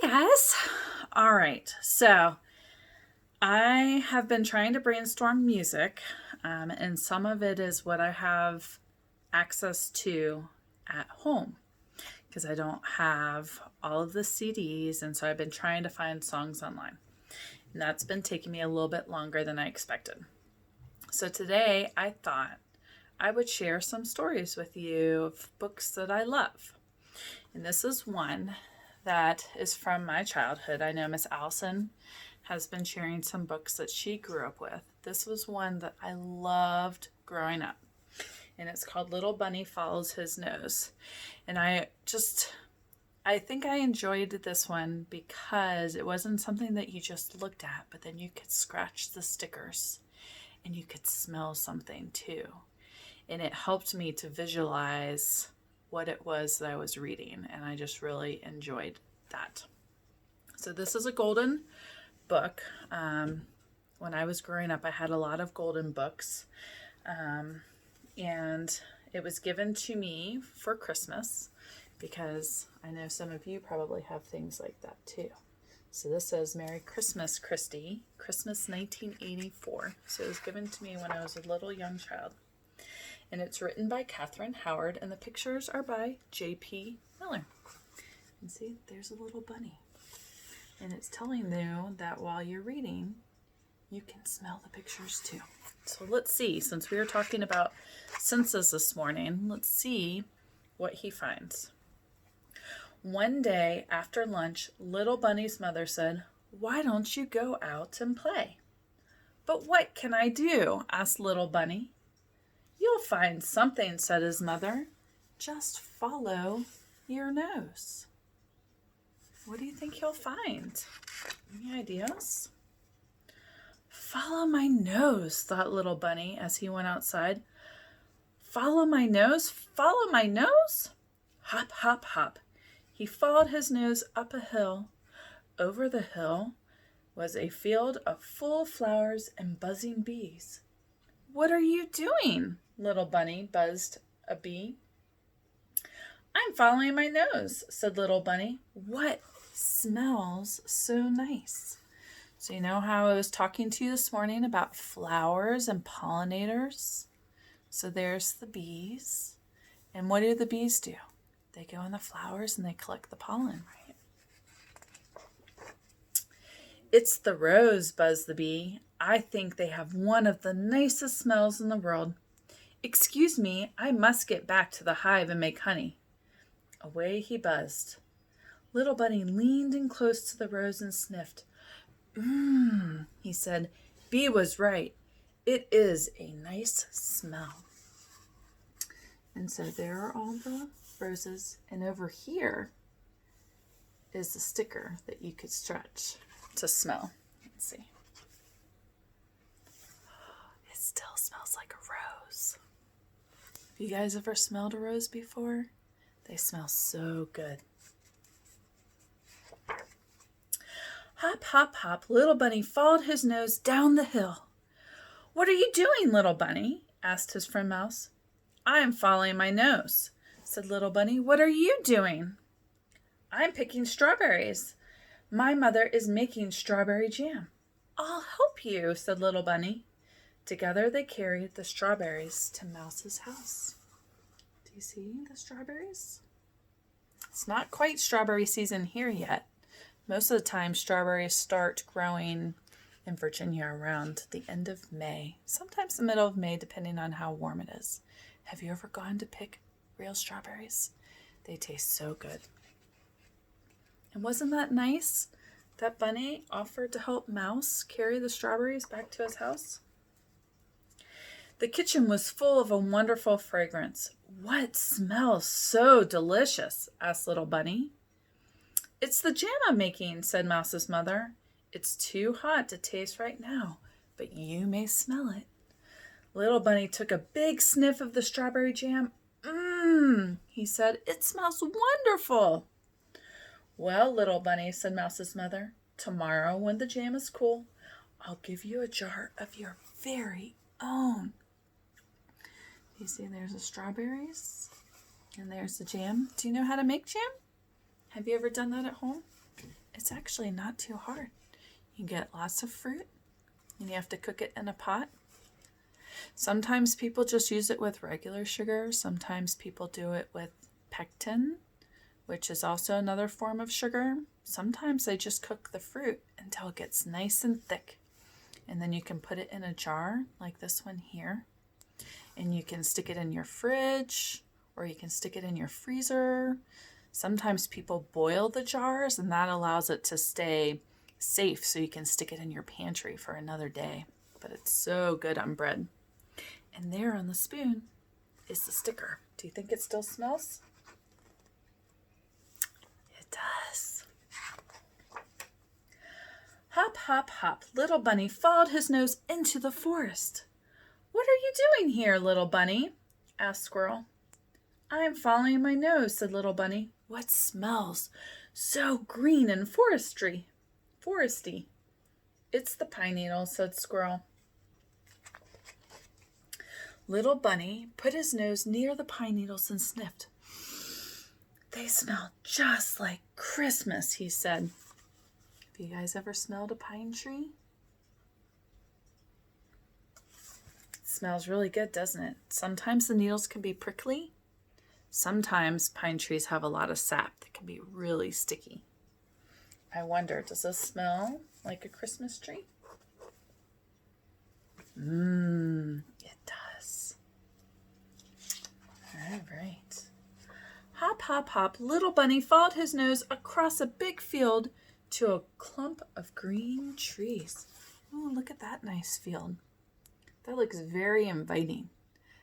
Hey guys. All right. So I have been trying to brainstorm music, and some of it is what I have access to at home because I don't have all of the CDs. And so I've been trying to find songs online. And that's been taking me a little bit longer than I expected. So today I thought I would share some stories with you of books that I love. And this is one that is from my childhood. I know Ms Allison has been sharing some books that she grew up with. This was one that I loved growing up, and it's called Little Bunny Follows His Nose. And I think I enjoyed this one because it wasn't something that you just looked at, but then you could scratch the stickers and you could smell something too. And it helped me to visualize what it was that I was reading, and I just really enjoyed that. So this is a golden book. When I was growing up, I had a lot of golden books, and it was given to me for Christmas because I know some of you probably have things like that too. So this says, Merry Christmas, Christy, Christmas 1984. So it was given to me when I was a little young child. And it's written by Catherine Howard, and the pictures are by J.P. Miller. And see, there's a little bunny. And it's telling you that while you're reading, you can smell the pictures too. So let's see, since we were talking about senses this morning, let's see what he finds. One day after lunch, Little Bunny's mother said, "Why don't you go out and play?" "But what can I do?" asked Little Bunny. "You'll find something," said his mother. "Just follow your nose." What do you think he'll find? Any ideas? "Follow my nose," thought Little Bunny as he went outside. "Follow my nose? Follow my nose?" Hop, hop, hop. He followed his nose up a hill. Over the hill was a field of full flowers and buzzing bees. "What are you doing?" Little Bunny buzzed a bee. "I'm following my nose," said Little Bunny. "What smells so nice?" So you know how I was talking to you this morning about flowers and pollinators? So there's the bees. And what do the bees do? They go in the flowers and they collect the pollen, right? "It's the rose," buzzed the bee. "I think they have one of the nicest smells in the world. Excuse me, I must get back to the hive and make honey." Away he buzzed. Little Bunny leaned in close to the rose and sniffed. He said, "Bee was right. It is a nice smell." And so there are all the roses, and over here is the sticker that you could stretch to smell. Let's see. It still smells like a rose. Have you guys ever smelled a rose before? They smell so good. Hop, hop, hop, Little Bunny followed his nose down the hill. "What are you doing, Little Bunny?" asked his friend Mouse. "I am following my nose," said Little Bunny. "What are you doing?" "I'm picking strawberries. My mother is making strawberry jam." "I'll help you," said Little Bunny. Together they carried the strawberries to Mouse's house. Do you see the strawberries? It's not quite strawberry season here yet. Most of the time, strawberries start growing in Virginia around the end of May, sometimes the middle of May, depending on how warm it is. Have you ever gone to pick real strawberries? They taste so good. And wasn't that nice? That bunny offered to help Mouse carry the strawberries back to his house. The kitchen was full of a wonderful fragrance. "What smells so delicious?" asked Little Bunny. "It's the jam I'm making," said Mouse's mother. "It's too hot to taste right now, but you may smell it." Little Bunny took a big sniff of the strawberry jam. He said, "It smells wonderful." "Well, Little Bunny," said Mouse's mother, "tomorrow when the jam is cool, I'll give you a jar of your very own." You see, there's the strawberries and there's the jam. Do you know how to make jam? Have you ever done that at home? it's actually not too hard. You get lots of fruit, and you have to cook it in a pot. Sometimes people just use it with regular sugar. Sometimes people do it with pectin, which is also another form of sugar. Sometimes they just cook the fruit until it gets nice and thick. And then you can put it in a jar like this one here. And you can stick it in your fridge, or you can stick it in your freezer. Sometimes people boil the jars, and that allows it to stay safe so you can stick it in your pantry for another day. But it's so good on bread. And there on the spoon is the sticker. Do you think it still smells? It does. Hop, hop, hop, little bunny followed his nose into the forest. What are you doing here, little bunny? Asked Squirrel. I am following my nose, said little bunny. What smells so green and foresty? It's the pine needles, said Squirrel. Little bunny put his nose near the pine needles and sniffed. They smell just like Christmas, he said. Have you guys ever smelled a pine tree? It smells really good, doesn't it? Sometimes the needles can be prickly. Sometimes pine trees have a lot of sap that can be really sticky. I wonder, does this smell like a Christmas tree? It does. All right. Hop, hop, hop, little bunny followed his nose across a big field to a clump of green trees. Oh, look at that nice field. That looks very inviting.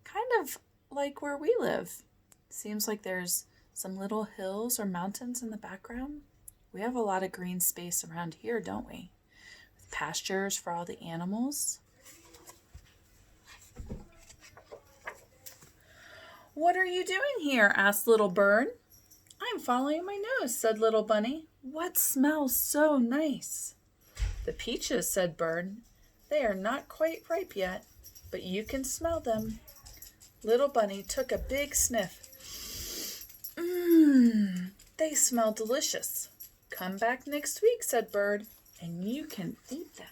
Kind of like where we live. Seems like there's some little hills or mountains in the background. We have a lot of green space around here, don't we? With pastures for all the animals. What are you doing here? Asked little bird. I'm following my nose, said little bunny. What smells so nice? The peaches, said bird. They are not quite ripe yet, but you can smell them. Little bunny took a big sniff. They smell delicious. Come back next week, said bird, and you can eat them.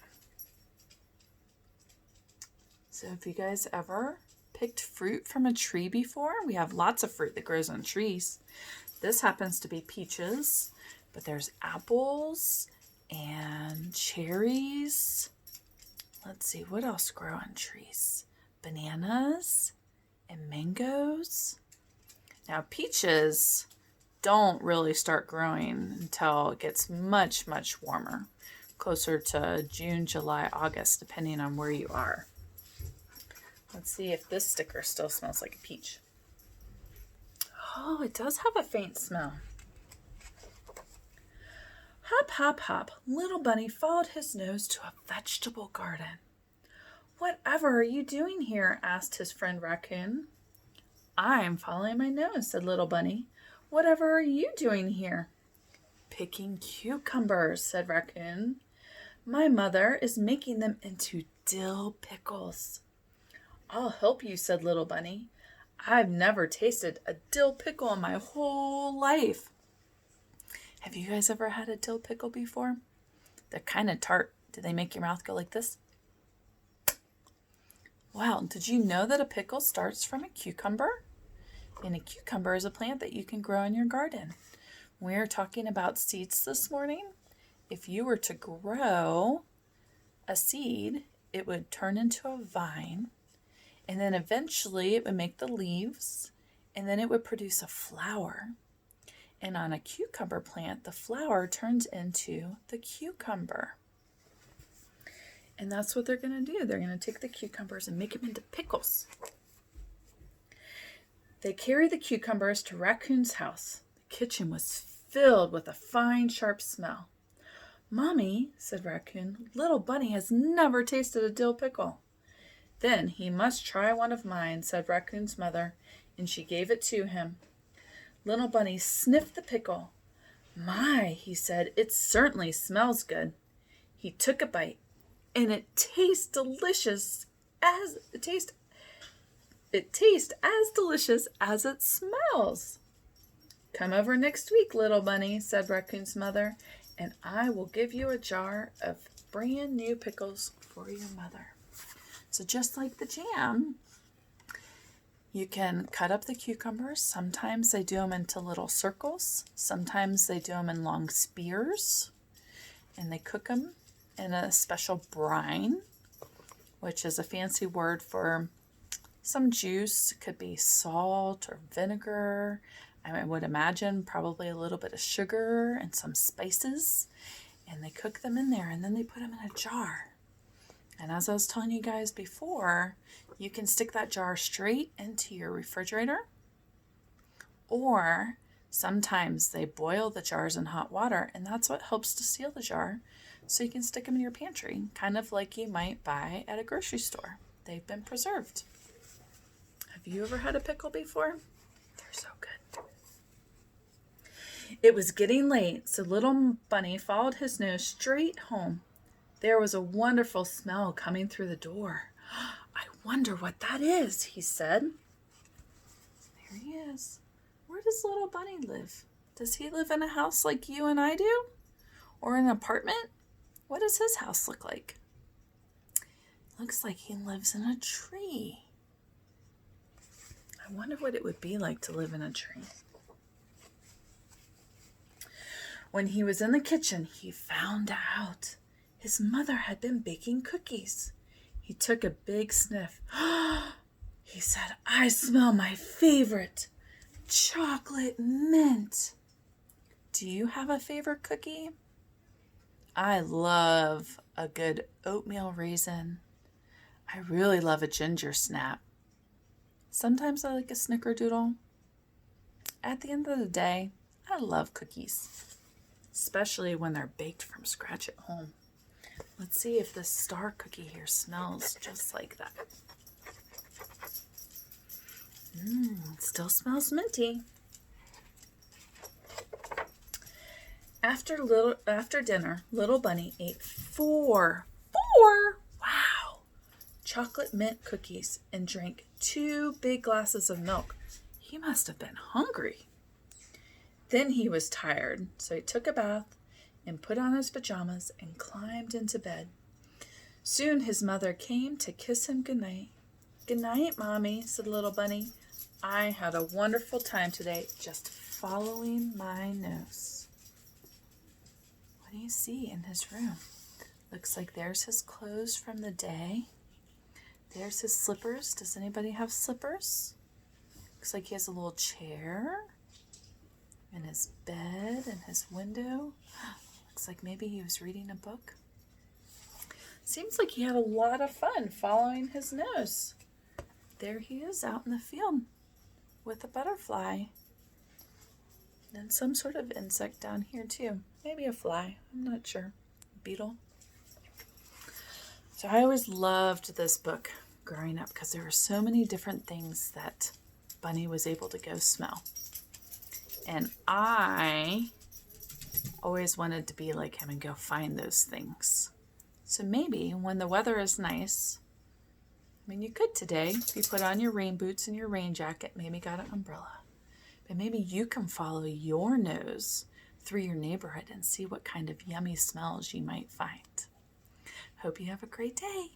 So have you guys ever picked fruit from a tree before? We have lots of fruit that grows on trees. This happens to be peaches, but there's apples and cherries. Let's see, what else grow on trees? Bananas and mangoes. Now, peaches don't really start growing until it gets much, much warmer, closer to June, July, August, depending on where you are. Let's see if this sticker still smells like a peach. Oh, it does have a faint smell. Hop, hop, hop, little bunny followed his nose to a vegetable garden. Whatever are you doing here? Asked his friend Raccoon. I'm following my nose, said little bunny. Whatever are you doing here? Picking cucumbers, said Raccoon. My mother is making them into dill pickles. I'll help you, said little bunny. I've never tasted a dill pickle in my whole life. Have you guys ever had a dill pickle before? They're kind of tart. Do they make your mouth go like this? Wow, did you know that a pickle starts from a cucumber? And a cucumber is a plant that you can grow in your garden. We're talking about seeds this morning. If you were to grow a seed, it would turn into a vine, and then eventually it would make the leaves, and then it would produce a flower. And on a cucumber plant, the flower turns into the cucumber. And that's what they're going to do. They're going to take the cucumbers and make them into pickles. They carried the cucumbers to Raccoon's house. The kitchen was filled with a fine, sharp smell. Mommy, said Raccoon, little bunny has never tasted a dill pickle. Then he must try one of mine, said Raccoon's mother, and she gave it to him. Little bunny sniffed the pickle. My, he said, it certainly smells good. He took a bite, and it tastes delicious as delicious as it smells. Come over next week, little bunny, said Raccoon's mother, and I will give you a jar of brand new pickles for your mother. So just like the jam, you can cut up the cucumbers. Sometimes they do them into little circles. Sometimes they do them in long spears. And they cook them in a special brine, which is a fancy word for some juice. It could be salt or vinegar. I would imagine probably a little bit of sugar and some spices. And they cook them in there, and then they put them in a jar. And as I was telling you guys before, you can stick that jar straight into your refrigerator, or sometimes they boil the jars in hot water, and that's what helps to seal the jar, so you can stick them in your pantry, kind of like you might buy at a grocery store. They've been preserved. Have you ever had a pickle before? They're so good. It was getting late, so little Bunny followed his nose straight home. There was a wonderful smell coming through the door. I wonder what that is, he said. There he is. Where does little Bunny live? Does he live in a house like you and I do? Or an apartment? What does his house look like? Looks like he lives in a tree. I wonder what it would be like to live in a tree. When he was in the kitchen, he found out his mother had been baking cookies. He took a big sniff. He said, I smell my favorite, chocolate mint. Do you have a favorite cookie? I love a good oatmeal raisin. I really love a ginger snap. Sometimes I like a snickerdoodle. At the end of the day, I love cookies, especially when they're baked from scratch at home. Let's see if this star cookie here smells just like that. It still smells minty. After dinner, little Bunny ate four, wow, chocolate mint cookies and drank 2 big glasses of milk. He must have been hungry. Then he was tired, so he took a bath and put on his pajamas and climbed into bed. Soon his mother came to kiss him goodnight. Good night, Mommy, said little Bunny. I had a wonderful time today, just following my nose. What do you see in his room? Looks like there's his clothes from the day. There's his slippers. Does anybody have slippers? Looks like he has a little chair and his bed and his window. Looks like maybe he was reading a book. Seems like he had a lot of fun following his nose. There he is out in the field with a butterfly. And some sort of insect down here too. Maybe a fly. I'm not sure. Beetle. So I always loved this book growing up because there were so many different things that Bunny was able to go smell. And I always wanted to be like him and go find those things. So maybe when the weather is nice, you could today, if you put on your rain boots and your rain jacket, maybe got an umbrella. But maybe you can follow your nose through your neighborhood and see what kind of yummy smells you might find. Hope you have a great day.